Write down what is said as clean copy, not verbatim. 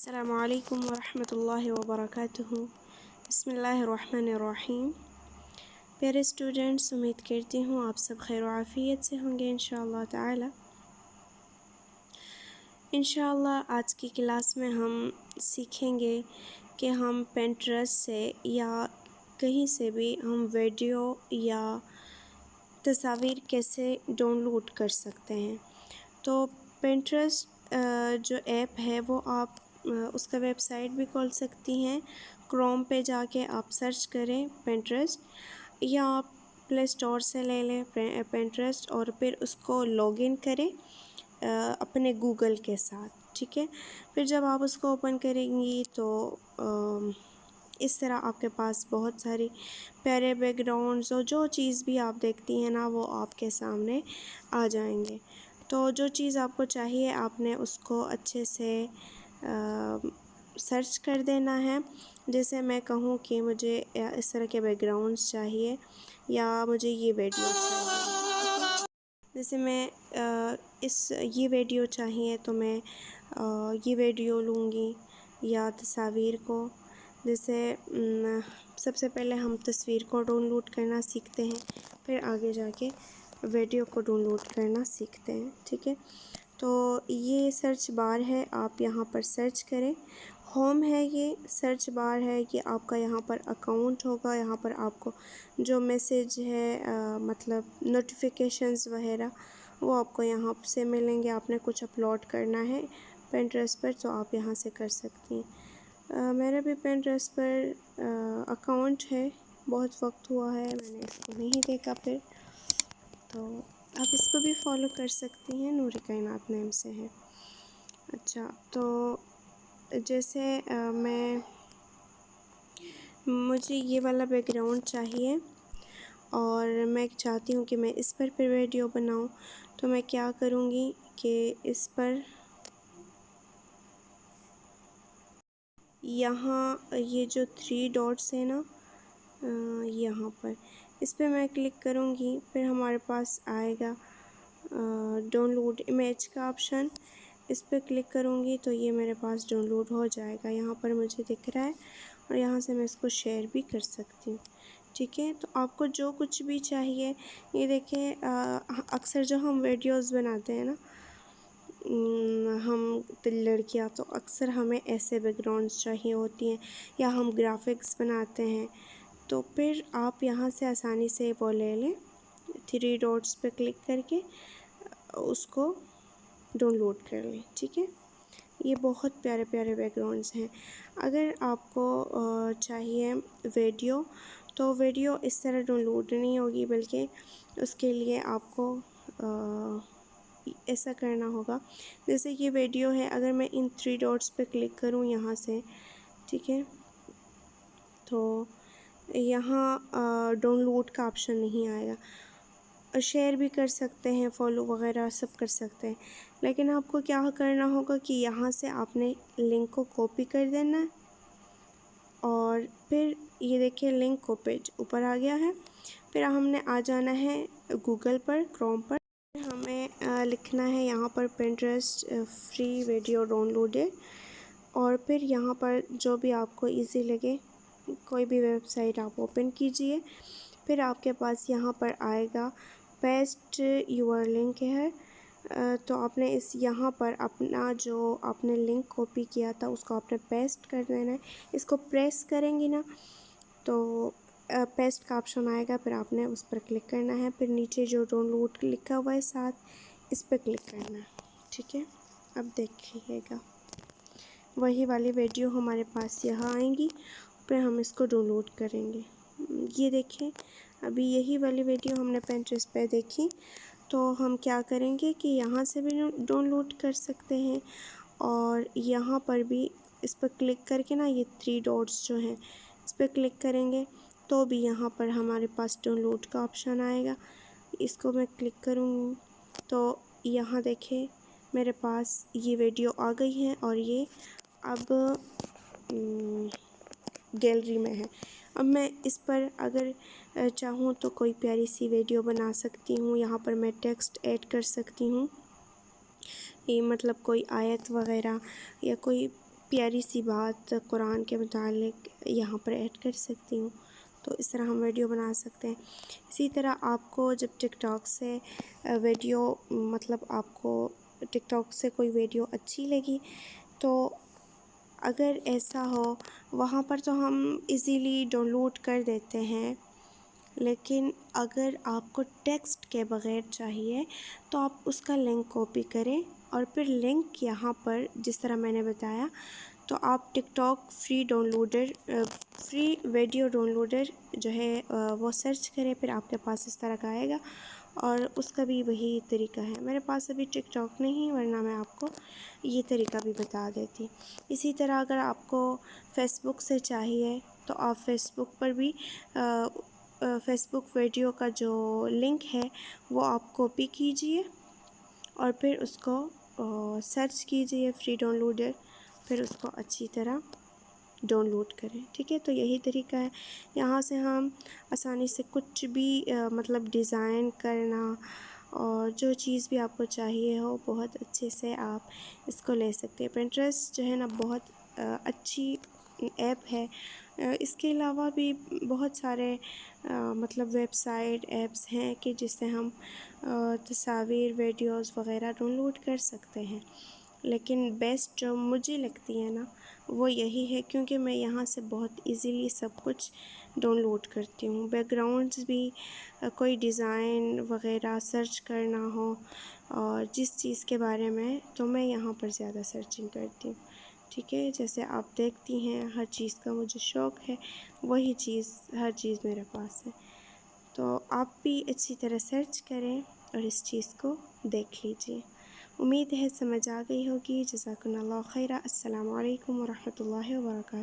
अस्सलामुअलैकुम वरहमतुल्लाहि वबरकातुहू। बिस्मिल्लाहिर्रहमानिर्रहीम। प्यारे स्टूडेंट्स, उम्मीद करती हूँ आप सब खैर आफ़ियत से होंगे इंशाअल्लाह ताला। इंशाअल्लाह आज की क्लास में हम सीखेंगे कि हम पिंटरेस्ट से या कहीं से भी हम वीडियो या तस्वीर कैसे डाउनलोड कर सकते हैं। तो पिंटरेस्ट जो ऐप है वो आप उसका वेबसाइट भी खोल सकती हैं। क्रोम पे जाके आप सर्च करें पिंटरेस्ट, या आप प्ले स्टोर से ले लें पिंटरेस्ट और फिर उसको लॉगिन करें अपने गूगल के साथ, ठीक है। फिर जब आप उसको ओपन करेंगी तो इस तरह आपके पास बहुत सारी प्यारे बैकग्राउंड्स और जो चीज़ भी आप देखती हैं ना वो आपके सामने आ जाएंगे। तो जो चीज़ आपको चाहिए आपने उसको अच्छे से सर्च कर देना है। जैसे मैं कहूँ कि मुझे इस तरह के बैकग्राउंड्स चाहिए या मुझे ये वीडियो चाहिए, जैसे मैं ये वीडियो चाहिए तो मैं ये वीडियो लूँगी या तस्वीर को। जैसे सबसे पहले हम तस्वीर को डाउनलोड करना सीखते हैं, फिर आगे जाके वीडियो को डाउनलोड करना सीखते हैं, ठीक है। तो ये सर्च बार है, आप यहाँ पर सर्च करें। होम है, ये सर्च बार है, ये आपका यहाँ पर अकाउंट होगा। यहाँ पर आपको जो मैसेज है मतलब नोटिफिकेशंस वगैरह वो आपको यहाँ से मिलेंगे। आपने कुछ अपलोड करना है पिंटरेस्ट पर तो आप यहाँ से कर सकती हैं। मेरा भी पिंटरेस्ट पर अकाउंट है, बहुत वक्त हुआ है मैंने इसको नहीं देखा फिर, तो आप इसको भी फॉलो कर सकती हैं, नूरी कायनात नेम से है। अच्छा, तो जैसे मुझे ये वाला बैकग्राउंड चाहिए और मैं चाहती हूँ कि मैं इस पर फिर वीडियो बनाऊँ, तो मैं क्या करूँगी कि इस पर यहाँ ये जो 3 डॉट्स है ना यहाँ पर इस पर मैं क्लिक करूँगी, फिर हमारे पास आएगा डाउनलोड इमेज का ऑप्शन। इस पर क्लिक करूँगी तो ये मेरे पास डाउनलोड हो जाएगा, यहाँ पर मुझे दिख रहा है और यहाँ से मैं इसको शेयर भी कर सकती हूँ, ठीक है। तो आपको जो कुछ भी चाहिए, ये देखें अक्सर जो हम वीडियोस बनाते हैं ना हम लड़कियाँ, तो अक्सर हमें ऐसे बैकग्राउंड्स चाहिए होती हैं, या हम ग्राफिक्स बनाते हैं। तो फिर आप यहाँ से आसानी से वो ले लें, 3 डॉट्स पे क्लिक करके उसको डाउनलोड कर लें, ठीक है। ये बहुत प्यारे प्यारे बैकग्राउंड्स हैं। अगर आपको चाहिए वीडियो, तो वीडियो इस तरह डाउनलोड नहीं होगी, बल्कि उसके लिए आपको ऐसा करना होगा। जैसे ये वीडियो है, अगर मैं इन 3 डॉट्स पे क्लिक करूँ यहाँ से, ठीक है, तो यहाँ डाउनलोड का ऑप्शन नहीं आएगा। और शेयर भी कर सकते हैं, फॉलो वगैरह सब कर सकते हैं, लेकिन आपको क्या करना होगा कि यहाँ से आपने लिंक को कॉपी कर देना है और फिर ये देखिए लिंक कॉपीड ऊपर आ गया है। फिर हमने आ जाना है गूगल पर, क्रोम पर, हमें लिखना है यहाँ पर पिंटरेस्ट फ्री वीडियो डाउनलोडेड, और फिर यहाँ पर जो भी आपको इजी लगे कोई भी वेबसाइट आप ओपन कीजिए। फिर आपके पास यहाँ पर आएगा पेस्ट यूर लिंक है, तो आपने इस यहाँ पर अपना जो आपने लिंक कॉपी किया था उसको आपने पेस्ट कर देना है। इसको प्रेस करेंगी ना तो पेस्ट का ऑप्शन आएगा, फिर आपने उस पर क्लिक करना है। फिर नीचे जो डाउनलोड लिखा हुआ है साथ, इस पर क्लिक करना है, ठीक है। अब देखिएगा वही वाली वीडियो हमारे पास यहाँ आएंगी, फिर हम इसको डाउनलोड करेंगे। ये देखें अभी यही वाली वीडियो हमने पिंटरेस्ट पे देखी, तो हम क्या करेंगे कि यहाँ से भी डाउनलोड कर सकते हैं और यहाँ पर भी इस पर क्लिक करके ना ये 3 डॉट्स जो हैं इस पर क्लिक करेंगे तो भी यहाँ पर हमारे पास डाउनलोड का ऑप्शन आएगा। इसको मैं क्लिक करूँगी तो यहाँ देखें मेरे पास ये वीडियो आ गई है और ये अब गैलरी में है। अब मैं इस पर अगर चाहूँ तो कोई प्यारी सी वीडियो बना सकती हूँ। यहाँ पर मैं टेक्स्ट ऐड कर सकती हूँ, ये मतलब कोई आयत वगैरह या कोई प्यारी सी बात कुरान के मुतालिक यहाँ पर ऐड कर सकती हूँ। तो इस तरह हम वीडियो बना सकते हैं। इसी तरह आपको जब टिकटॉक से वीडियो मतलब आपको टिकटॉक से कोई वीडियो अच्छी लगी, तो अगर ऐसा हो वहाँ पर तो हम इजीली डाउनलोड कर देते हैं, लेकिन अगर आपको टेक्स्ट के बग़ैर चाहिए तो आप उसका लिंक कॉपी करें और फिर लिंक यहाँ पर जिस तरह मैंने बताया, तो आप टिकटॉक फ्री वीडियो डाउनलोडर जो है वो सर्च करें, फिर आपके पास इस तरह का आएगा और उसका भी वही तरीका है। मेरे पास अभी टिकटॉक नहीं, वरना मैं आपको ये तरीका भी बता देती। इसी तरह अगर आपको फ़ेसबुक से चाहिए तो आप फ़ेसबुक पर भी फ़ेसबुक वीडियो का जो लिंक है वो आप कॉपी कीजिए और फिर उसको सर्च कीजिए फ्री डाउनलोडर, फिर उसको अच्छी तरह डाउनलोड करें। ठीक है, तो यही तरीका है। यहाँ से हम आसानी से कुछ भी मतलब डिज़ाइन करना और जो चीज़ भी आपको चाहिए हो बहुत अच्छे से आप इसको ले सकते हैं। पिंटरेस्ट जो है ना बहुत अच्छी ऐप है। इसके अलावा भी बहुत सारे मतलब वेबसाइट ऐप्स हैं कि जिससे हम तस्वीर वीडियोस वग़ैरह डाउनलोड कर सकते हैं, लेकिन बेस्ट जो मुझे लगती है ना वो यही है, क्योंकि मैं यहाँ से बहुत इजीली सब कुछ डाउनलोड करती हूँ। बैकग्राउंड्स भी कोई डिज़ाइन वग़ैरह सर्च करना हो और जिस चीज़ के बारे में, तो मैं यहाँ पर ज़्यादा सर्चिंग करती हूँ। ठीक है, जैसे आप देखती हैं हर चीज़ का मुझे शौक़ है, वही चीज़ हर चीज़ मेरे पास है। तो आप भी अच्छी तरह सर्च करें और इस चीज़ को देख लीजिए। उम्मीद है समझ आ गई होगी। जज़ाकुमुल्लाह खैरा। अस्सलामु अलैकुम व रहमतुल्लाहि व बरकातहू।